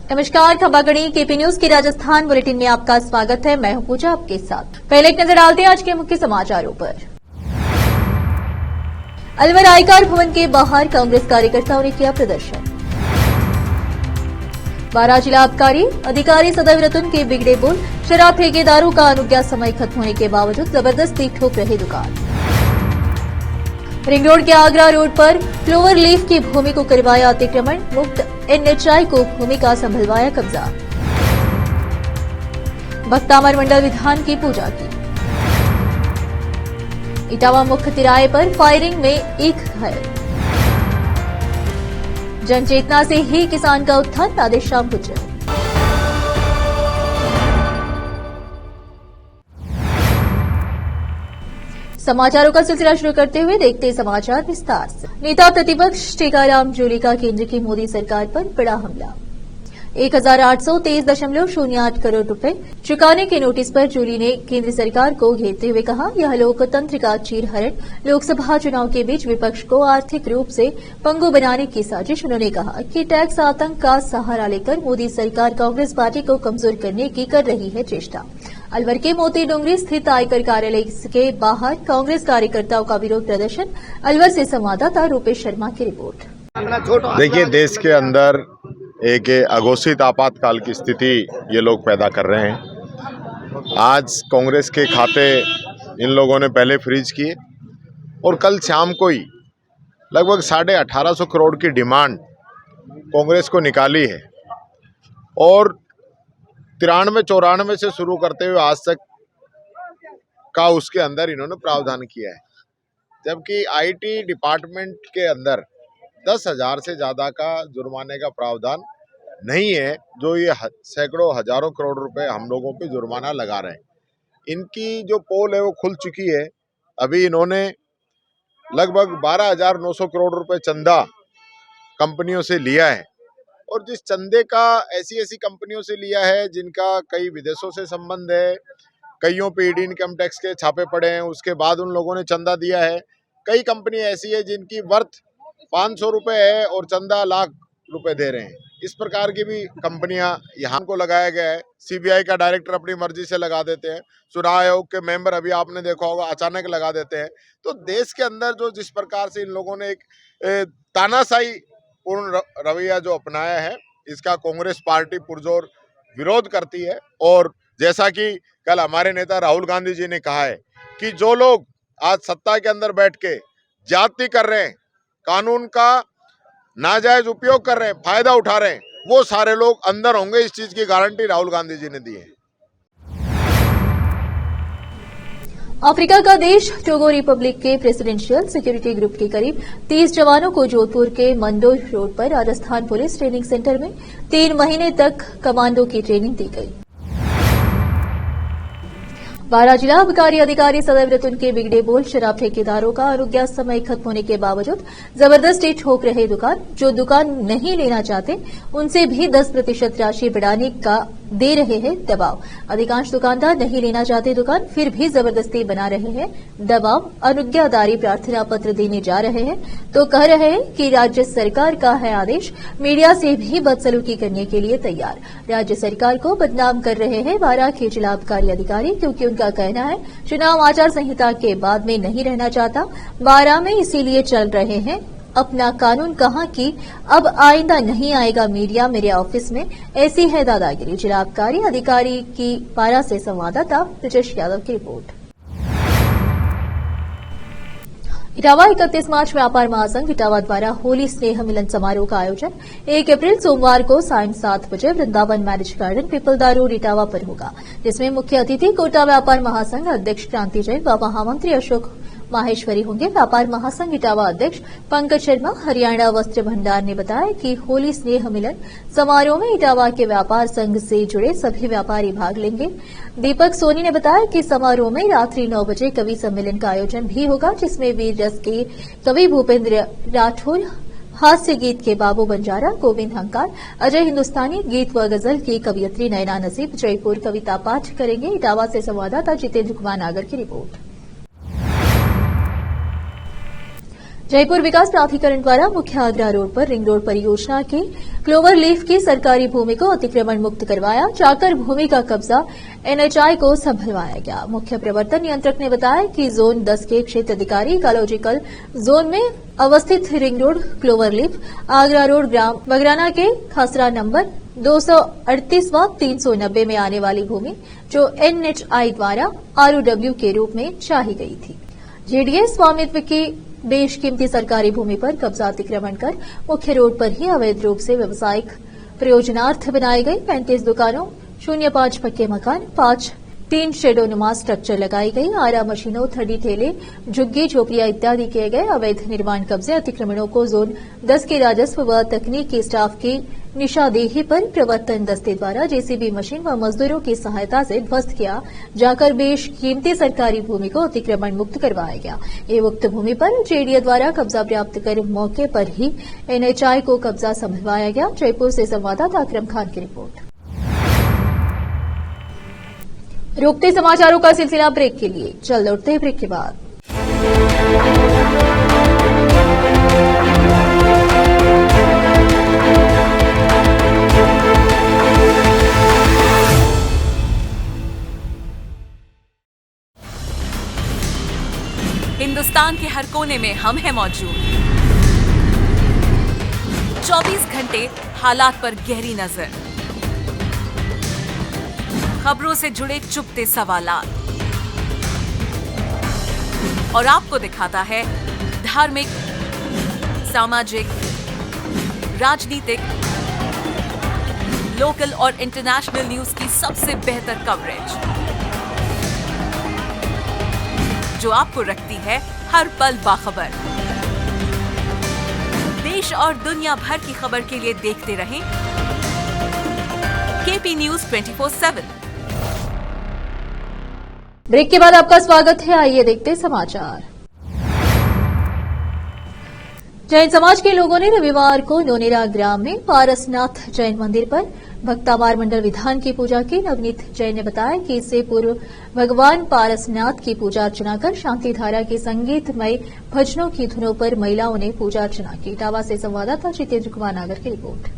नमस्कार, खबरगढ़ी KP news के Rajasthan bulletin में आपका स्वागत है। मैं हूं पूजा आपके साथ। पहले एक नजर डालते हैं आज के मुख्य समाचारों पर। अलवर आयकर भवन के बाहर कांग्रेस कार्यकर्ताओं ने किया प्रदर्शन। 12 जिला आबकारी अधिकारी सदैव रतन के बिगड़े बोल, शराब ठेकेदारों का अनुज्ञा समय खत्म होने के बावजूद जबरदस्ती ठोक रहे दुकान। रिंग रोड के आगरा रोड पर क्लोवर लीफ की भूमि को करवाया अतिक्रमण, मुक्त एनएचआई को भूमि का संभलवाया कब्जा। भक्तामर मंडल विधान की पूजा की। इटावा मुख्य तिराहे पर फायरिंग में एक घायल। जनचेतना से ही किसान का उत्थान, राधेश्याम गुर्जर। समाचारों का सिलसिला शुरू करते हुए देखते हैं समाचार विस्तार से। नेता प्रतिपक्ष टीकाराम जूली का केंद्र की मोदी सरकार पर बड़ा हमला। 1823.08 करोड़ रुपए चुकाने के नोटिस पर जूली ने केंद्र सरकार को घेरते हुए कहा, यह लोकतंत्र का चीरहरण, लोकसभा चुनाव के बीच विपक्ष को आर्थिक रूप से पंगु बनाने की साजिश। उन्होंने कहा कि टैक्स आतंक का सहारा लेकर मोदी सरकार कांग्रेस पार्टी को कमजोर करने की कर रही है चेष्टा। अलवर के मोती डोंगरी स्थित आयकर कार्यालय के बाहर कांग्रेस कार्यकर्ताओं का विरोध प्रदर्शन। अलवर से संवाददाता रूपेश शर्मा की रिपोर्ट। देखिए, देश के अंदर एक अघोषित आपातकाल की स्थिति ये लोग पैदा कर रहे हैं। आज कांग्रेस के खाते इन लोगों ने पहले फ्रीज किए और कल शाम को ही लगभग 1850 करोड़ की डिमांड कांग्रेस को निकाली है और 93-94 से शुरू करते हुए आज तक का उसके अंदर इन्होंने प्रावधान किया है, जबकि आईटी डिपार्टमेंट के अंदर 10,000 से ज़्यादा का जुर्माने का प्रावधान नहीं है, जो ये सैकड़ों हजारों करोड़ रुपए हम लोगों पे जुर्माना लगा रहे हैं। इनकी जो पोल है वो खुल चुकी है। अभी इन्होंने लगभग 12,900 करोड़ रुपए चंदा कंपनियों से लिया है और जिस चंदे का ऐसी कंपनियों से लिया है जिनका कई विदेशों से संबंध है, कईयों पे ईडी इनकम टैक्स के छापे पड़े हैं, उसके बाद उन लोगों ने चंदा दिया है। कई कंपनी ऐसी है जिनकी वर्थ 500 रुपए है और चंदा लाख रुपए दे रहे हैं। इस प्रकार की भी कंपनियां यहाँ को लगाया गया है। सीबीआई का डायरेक्टर अपनी मर्जी से लगा देते हैं, चुनाव आयोग के मेंबर अभी आपने देखा होगा अचानक लगा देते हैं। तो देश के अंदर जो जिस प्रकार से इन लोगों ने एक तानाशाही पूर्ण रवैया जो अपनाया है, इसका कांग्रेस पार्टी पुरजोर विरोध करती है। और जैसा कि कल हमारे नेता राहुल गांधी जी ने कहा है कि जो लोग आज सत्ता के अंदर बैठ के ज्यादती कर रहे हैं, कानून का नाजायज उपयोग कर रहे हैं, फायदा उठा रहे हैं, वो सारे लोग अंदर होंगे। इस चीज की गारंटी राहुल गांधी जी ने दी है। अफ्रीका का देश टोगो रिपब्लिक के प्रेसिडेंशियल सिक्योरिटी ग्रुप के करीब 30 जवानों को जोधपुर के मंडो रोड पर राजस्थान पुलिस ट्रेनिंग सेंटर में 3 महीने तक कमांडो की ट्रेनिंग दी गई। 12 जिला आबकारी अधिकारी सदैव रतन के बिगड़े बोल, शराब ठेकेदारों का अनुज्ञा समय खत्म होने के बावजूद जबरदस्ती ठोक रहे दुकान। जो दुकान नहीं लेना चाहते उनसे भी 10% राशि बढ़ाने का दे रहे हैं दबाव। अधिकांश दुकानदार नहीं लेना चाहते दुकान, फिर भी जबरदस्ती बना रहे हैं दबाव। अनुज्ञादारी प्रार्थना पत्र देने जा रहे हैं तो कह रहे हैं कि राज्य सरकार का है आदेश। मीडिया से भी बदसलूकी करने के लिए तैयार। राज्य सरकार को बदनाम कर रहे हैं 12 के जिला आबकारी अधिकारी, क्योंकि उनका कहना है चुनाव आचार संहिता के बाद में नहीं रहना चाहता। 12 में इसीलिए चल रहे हैं अपना कानून, कहा कि अब आइंदा नहीं आएगा मीडिया मेरे ऑफिस में, ऐसी है दादागिरी। जिला आबकारी अधिकारी की 12 से संवाददाता ब्रजेश यादव की रिपोर्ट। इटावा 31 मार्च व्यापार महासंघ इटावा द्वारा होली स्नेह मिलन समारोह का आयोजन 1 अप्रैल सोमवार को सायं 7 बजे Vrindavan marriage garden Pipalda road Etawah पर होगा, जिसमें मुख्य अतिथि कोटा व्यापार महासंघ अध्यक्ष क्रांति जैन व महामंत्री अशोक माहेश्वरी होंगे। व्यापार महासंघ इटावा अध्यक्ष पंकज शर्मा हरियाणा वस्त्र भंडार ने बताया कि होली स्नेह मिलन समारोह में इटावा के व्यापार संघ से जुड़े सभी व्यापारी भाग लेंगे। दीपक सोनी ने बताया कि समारोह में रात्रि 9 बजे कवि सम्मेलन का आयोजन भी होगा, जिसमें वीर रस के कवि भूपेंद्र राठौर, हास्य गीत के बाबू बंजारा, गोविंद हंकार, अजय हिंदुस्तानी गीत व गजल की कवियत्री नयना नसीब जयपुर कविता पाठ करेंगे। इटावा से संवाददाता जितेंद्र कुमार नागर की रिपोर्ट। जयपुर विकास प्राधिकरण द्वारा मुख्य आगरा रोड पर रिंग रोड परियोजना के क्लोवर लीफ की सरकारी भूमि को अतिक्रमण मुक्त करवाया जाकर भूमि का कब्जा एनएचआई को संभलवाया गया। मुख्य प्रवर्तन नियंत्रक ने बताया कि जोन 10 के क्षेत्र अधिकारी इकोलॉजिकल जोन में अवस्थित ring road clover leaf Agra road ग्राम बगराना के खसरा नंबर 238-390 में आने वाली भूमि जो एनएचआई द्वारा आरओडब्ल्यू के रूप में चाही गई थी। जेडीए स्वामित्व की बेशकीमती सरकारी भूमि पर कब्जा अतिक्रमण कर मुख्य रोड पर ही अवैध रूप से व्यावसायिक प्रयोजनार्थ बनाई गई 35 दुकानों 05 पक्के मकान 5 3 शेडोनुमा स्ट्रक्चर लगाई गई 8 मशीनों 30 ठेले झुग्गी झोपड़ियां इत्यादि किए गए। अवैध निर्माण कब्जे अतिक्रमणों को जोन 10 के राजस्व व तकनीकी स्टाफ की निशादेही पर प्रवर्तन दस्ते द्वारा जेसीबी मशीन व मजदूरों की सहायता से ध्वस्त किया जाकर बेशकीमती सरकारी भूमि को अतिक्रमण मुक्त करवाया गया। ये उक्त भूमि पर जेडीए द्वारा कब्जा प्राप्त कर मौके पर ही एनएचआई को कब्जा संभलवाया गया। जयपुर से संवाददाता अकरम खान की रिपोर्ट। रोकते समाचारों का सिलसिला ब्रेक के लिए जल्द लौटते हैं ब्रेक के बाद। हिंदुस्तान के हर कोने में हम हैं मौजूद। 24 घंटे हालात पर गहरी नजर, खबरों से जुड़े चुपते सवालात और आपको दिखाता है धार्मिक, सामाजिक, राजनीतिक, लोकल और इंटरनेशनल न्यूज की सबसे बेहतर कवरेज जो आपको रखती है हर पल बाखबर। देश और दुनिया भर की खबर के लिए देखते रहें केपी न्यूज 24/7। ब्रेक के बाद आपका स्वागत है। आइए देखते समाचार। जैन समाज के लोगों ने रविवार को नोनेरा ग्राम में पारसनाथ जैन मंदिर पर भक्तावार मंडल विधान की पूजा की। नवनीत जैन ने बताया कि इससे पूर्व भगवान पारसनाथ की पूजा अर्चना कर शांति धारा के संगीतमय भजनों की धुनों पर महिलाओं ने पूजा अर्चना की। इटावा से संवाददाता जितेंद्र कुमार नागर की रिपोर्ट।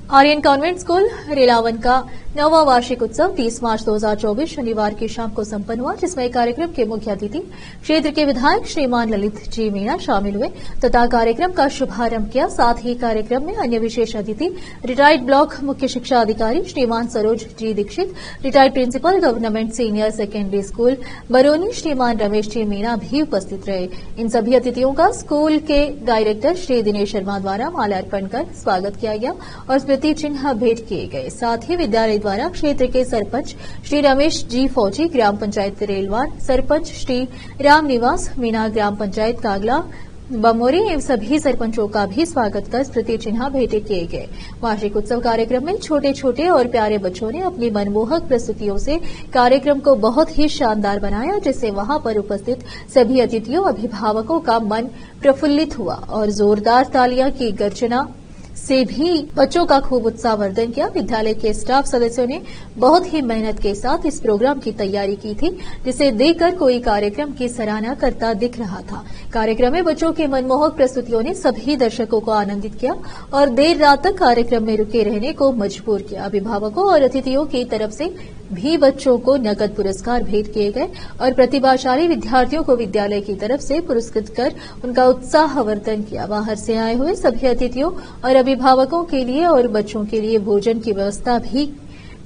आर्यन कॉन्वेंट स्कूल रेलावन का 9वां वार्षिक उत्सव 30 मार्च 2024 शनिवार की शाम को संपन्न हुआ, जिसमें कार्यक्रम के मुख्य अतिथि क्षेत्र के विधायक श्रीमान ललित जी मीणा शामिल हुए तथा कार्यक्रम का शुभारंभ किया। साथ ही कार्यक्रम में अन्य विशेष अतिथि रिटायर्ड ब्लॉक मुख्य शिक्षा अधिकारी श्रीमान Saroj ji Dixit, retired principal government senior secondary school Barauni श्रीमान रमेश जी मीणा भी उपस्थित रहे। इन सभी अतिथियों का स्कूल के डायरेक्टर श्री दिनेश शर्मा द्वारा माल्यार्पण कर स्वागत किया गया और स्मृति चिन्ह भेंट किए गए। साथ ही विद्यालय द्वारा क्षेत्र के सरपंच श्री रमेश जी फौजी, ग्राम पंचायत रेलवान सरपंच श्री राम निवास मीणा, ग्राम पंचायत कागला बमोरी एवं सभी सरपंचों का भी स्वागत कर स्मृति चिन्ह भेंट किए गए। वार्षिक उत्सव कार्यक्रम में छोटे छोटे और प्यारे बच्चों ने अपनी मनमोहक प्रस्तुतियों से कार्यक्रम को बहुत ही शानदार बनाया, जिससे वहां पर उपस्थित सभी अतिथियों अभिभावकों का मन प्रफुल्लित हुआ और जोरदार तालियां की गर्जना से भी बच्चों का खूब उत्साहवर्धन किया। विद्यालय के स्टाफ सदस्यों ने बहुत ही मेहनत के साथ इस प्रोग्राम की तैयारी की थी, जिसे देखकर कोई कार्यक्रम की सराहना करता दिख रहा था। कार्यक्रम में बच्चों की मनमोहक प्रस्तुतियों ने सभी दर्शकों को आनंदित किया और देर रात तक कार्यक्रम में रुके रहने को मजबूर किया। अभिभावकों और अतिथियों की तरफ से भी बच्चों को नकद पुरस्कार भेंट किए गए और प्रतिभाशाली विद्यार्थियों को विद्यालय की तरफ से पुरस्कृत कर उनका उत्साहवर्धन किया। बाहर से आए हुए सभी अतिथियों और अभिभावकों के लिए और बच्चों के लिए भोजन की व्यवस्था भी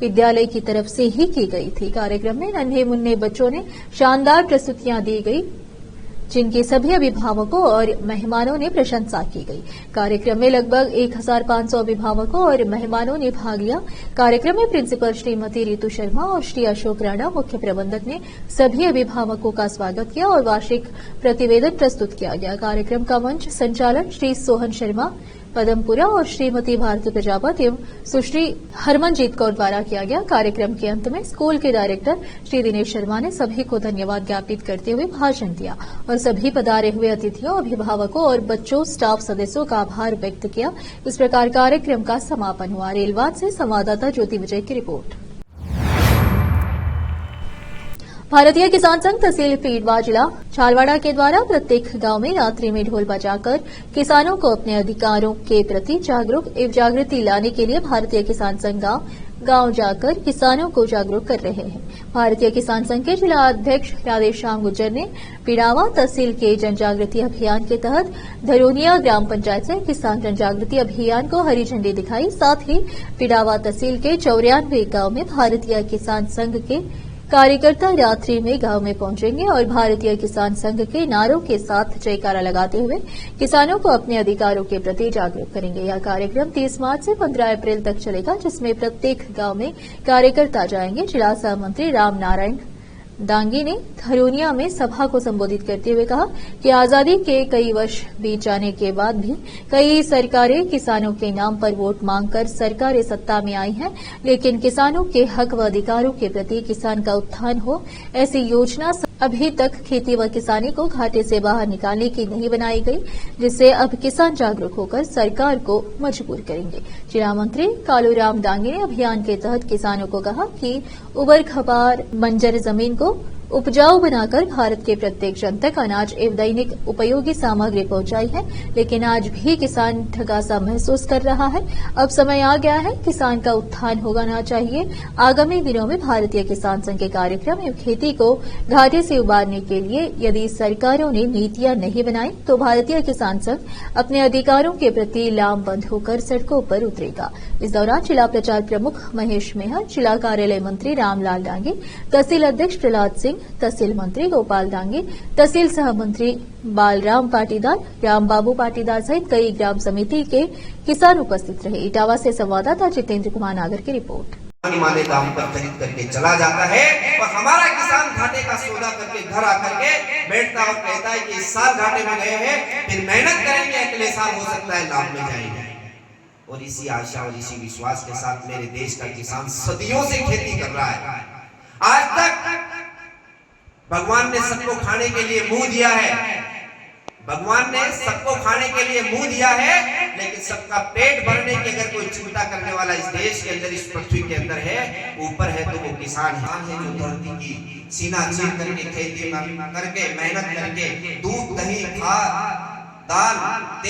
विद्यालय की तरफ से ही की गई थी। कार्यक्रम में नन्हे मुन्ने बच्चों ने शानदार प्रस्तुतियां दी गई, जिनकी सभी अभिभावकों और मेहमानों ने प्रशंसा की गई। कार्यक्रम में लगभग 1500 अभिभावकों और मेहमानों ने भाग लिया। कार्यक्रम में प्रिंसिपल श्रीमती रितु शर्मा और श्री अशोक राणा, मुख्य प्रबंधक, ने सभी अभिभावकों का स्वागत किया और वार्षिक प्रतिवेदन प्रस्तुत किया गया। कार्यक्रम का मंच संचालन श्री सोहन शर्मा पदमपुरा और श्रीमती भारती प्रजापति एवं सुश्री हरमनजीत कौर द्वारा किया गया। कार्यक्रम के अंत में स्कूल के डायरेक्टर श्री दिनेश शर्मा ने सभी को धन्यवाद ज्ञापित करते हुए भाषण दिया और सभी पधारे हुए अतिथियों, अभिभावकों और बच्चों स्टाफ सदस्यों का आभार व्यक्त किया। इस प्रकार कार्यक्रम का समापन हुआ। रेलवाद से संवाददाता ज्योति विजय की रिपोर्ट। भारतीय किसान संघ तहसील पीड़वा जिला छालवाड़ा के द्वारा प्रत्येक गांव में रात्रि में ढोल बजाकर किसानों को अपने अधिकारों के प्रति जागरूक एवं जागृति लाने के लिए भारतीय किसान संघ गांव जाकर किसानों को जागरूक कर रहे हैं। भारतीय किसान संघ के जिला अध्यक्ष राधेश्याम गुर्जर ने पिड़ावा तहसील के जन जागृति अभियान के तहत धरोनिया ग्राम पंचायत से किसान जन जागृति अभियान को हरी झंडी दिखाई। साथ ही पिड़ावा तहसील के 94 गांव में भारतीय किसान संघ के कार्यकर्ता रात्रि में गांव में पहुंचेंगे और भारतीय किसान संघ के नारों के साथ जयकारा लगाते हुए किसानों को अपने अधिकारों के प्रति जागरूक करेंगे। यह कार्यक्रम 30 मार्च से 15 अप्रैल तक चलेगा, जिसमें प्रत्येक गांव में कार्यकर्ता जाएंगे। जिला सह मंत्री राम नारायण दांगी ने धरोनिया में सभा को संबोधित करते हुए कहा कि आजादी के कई वर्ष बीत जाने के बाद भी कई सरकारें किसानों के नाम पर वोट मांगकर सरकारें सत्ता में आई हैं, लेकिन किसानों के हक व अधिकारों के प्रति किसान का उत्थान हो ऐसी योजना अभी तक खेती व किसानी को घाटे से बाहर निकालने की नहीं बनाई गई, जिससे अब किसान जागरूक होकर सरकार को मजबूर करेंगे। जिला मंत्री कालूराम डांगे ने अभियान के तहत किसानों को कहा कि उबर खबार बंजर जमीन को उपजाऊ बनाकर भारत के प्रत्येक जन तक अनाज एवं दैनिक उपयोगी सामग्री पहुंचाई है, लेकिन आज भी किसान ठगा सा महसूस कर रहा है। अब समय आ गया है, किसान का उत्थान होना चाहिए। आगामी दिनों में भारतीय किसान संघ के कार्यक्रम एवं खेती को घाटे से उबारने के लिए यदि सरकारों ने नीतियां नहीं बनाई तो भारतीय किसान संघ अपने अधिकारों के प्रति लामबंद होकर सड़कों पर उतरेगा। इस दौरान जिला प्रचार प्रमुख महेश मेहर, जिला कार्यालय मंत्री रामलाल डांगे, तहसील अध्यक्ष प्रहलाद सिंह, तहसील मंत्री गोपाल डांगे, तहसील सह मंत्री बालराम पाटीदार, रामबाबू पाटीदार सहित कई ग्राम समिति के किसान उपस्थित रहे। इटावा से संवाददाता जितेंद्र कुमार नागर की रिपोर्ट। माने दाम पर खरीद करके चला जाता है और हमारा किसान घाटे का सौदा करके घर आकर के बैठता और कहता है कि इस साल घाटे में गए हैं, फिर मेहनत करेंगे, अगले साल हो सकता है लाभ में जाएंगे। और इसी आशा और इसी विश्वास के साथ मेरे देश का किसान सदियों से खेती कर रहा है। आज तक भगवान ने सबको खाने के लिए मुंह दिया है, भगवान ने सबको खाने के लिए मुंह दिया है, लेकिन सबका पेट भरने की अगर कोई चिंता करने वाला इस देश के अंदर, इस पृथ्वी के अंदर है, ऊपर है, तो वो किसान है जो धरती की सीना चीर करके खेती करके मेहनत करके दूध दही खाद दाल।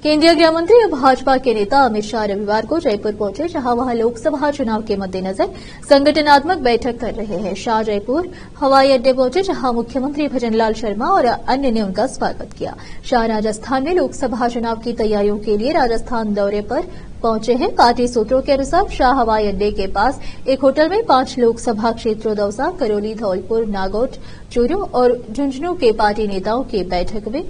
केंद्रीय गृह मंत्री और भाजपा के नेता अमित शाह रविवार को जयपुर पहुंचे, जहां वह लोकसभा चुनाव के मद्देनजर संगठनात्मक बैठक कर रहे हैं। शाह जयपुर हवाई अड्डे पहुंचे, जहां मुख्यमंत्री भजनलाल शर्मा और अन्य ने उनका स्वागत किया। शाह राजस्थान में लोकसभा चुनाव की तैयारियों के लिए राजस्थान दौरे पर पहुंचे हैं। पार्टी सूत्रों के अनुसार शाह हवाई अड्डे के पास एक होटल में 5 लोकसभा क्षेत्रों दौसा, करौली, धौलपुर, नागौर, चूरू और झुंझुनू के पार्टी नेताओं की बैठक में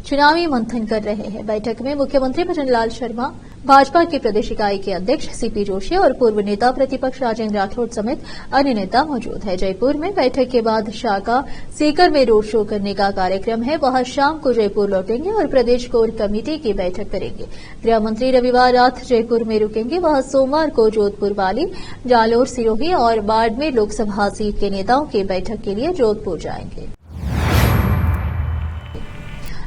चुनावी मंथन कर रहे हैं। बैठक में मुख्यमंत्री भजनलाल शर्मा, भाजपा की प्रदेश इकाई के अध्यक्ष सीपी जोशी और पूर्व नेता प्रतिपक्ष राजेंद्र राठौड़ समेत अन्य नेता मौजूद है। जयपुर में बैठक के बाद शाह का सीकर में रोड शो करने का कार्यक्रम है। वह शाम को जयपुर लौटेंगे और प्रदेश कोर कमेटी की बैठक करेंगे। गृह मंत्री रविवार रात जयपुर में रुकेंगे। वह सोमवार को जोधपुर वाली, जालोर, सिरोही और बाड़मेर लोकसभा सीट के नेताओं की बैठक के लिए जोधपुर जाएंगे।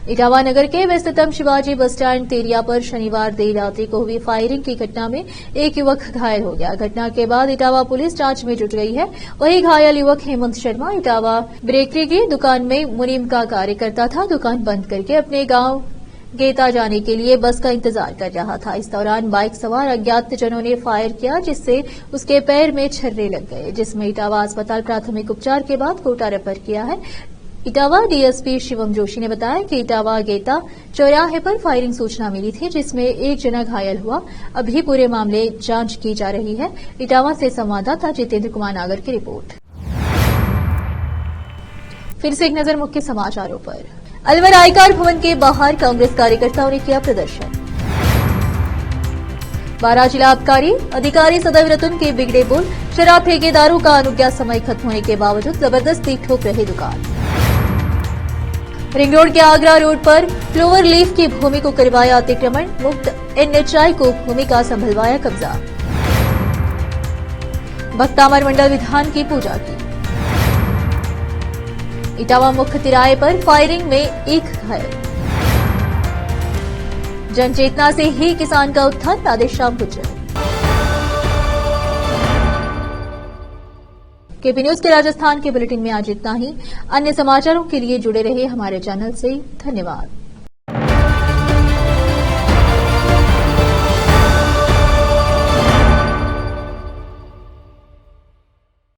इटावा नगर के व्यस्ततम शिवाजी बस स्टैंड तेरिया पर शनिवार देर रात्रि को हुई फायरिंग की घटना में एक युवक घायल हो गया। घटना के बाद इटावा पुलिस जांच में जुट गई है। वहीं घायल युवक हेमंत शर्मा इटावा बेकरी की दुकान में मुनीम का कार्य करता था। दुकान बंद करके अपने गांव गेता जाने के लिए बस का इंतजार कर रहा था। इस दौरान बाइक सवार अज्ञात जनों ने फायर किया, जिससे उसके पैर में छर्रे लग गए, जिसमें इटावा अस्पताल प्राथमिक उपचार के बाद कोटा रेफर किया है। इटावा डीएसपी शिवम जोशी ने बताया कि इटावा गेता चौराहे पर फायरिंग सूचना मिली थी, जिसमें एक जना घायल हुआ। अभी पूरे मामले जांच की जा रही है। इटावा से संवाददाता जितेंद्र कुमार नागर की रिपोर्ट। फिर से एक नजर मुख्य समाचारों पर। अलवर आयकर भवन के बाहर कांग्रेस कार्यकर्ताओं ने किया प्रदर्शन। 12 जिला आबकारी अधिकारी सदैव रतन के बिगड़े बोल, शराब ठेकेदारों का अनुज्ञा समय खत्म होने के बावजूद जबरदस्ती ठोक रहे दुकान। रिंग रोड के आगरा रोड पर क्लोवर लीफ की भूमि को करवाया अतिक्रमण, मुक्त एनएचआई को भूमि का संभलवाया कब्जा। भक्तामर मंडल विधान की पूजा की। इटावा मुख्य तिराहे पर फायरिंग में एक घायल। जनचेतना से ही किसान का उत्थान, राधेश्याम गुर्जर। केपी न्यूज के राजस्थान के बुलेटिन में आज इतना ही। अन्य समाचारों के लिए जुड़े रहे हमारे चैनल से। धन्यवाद।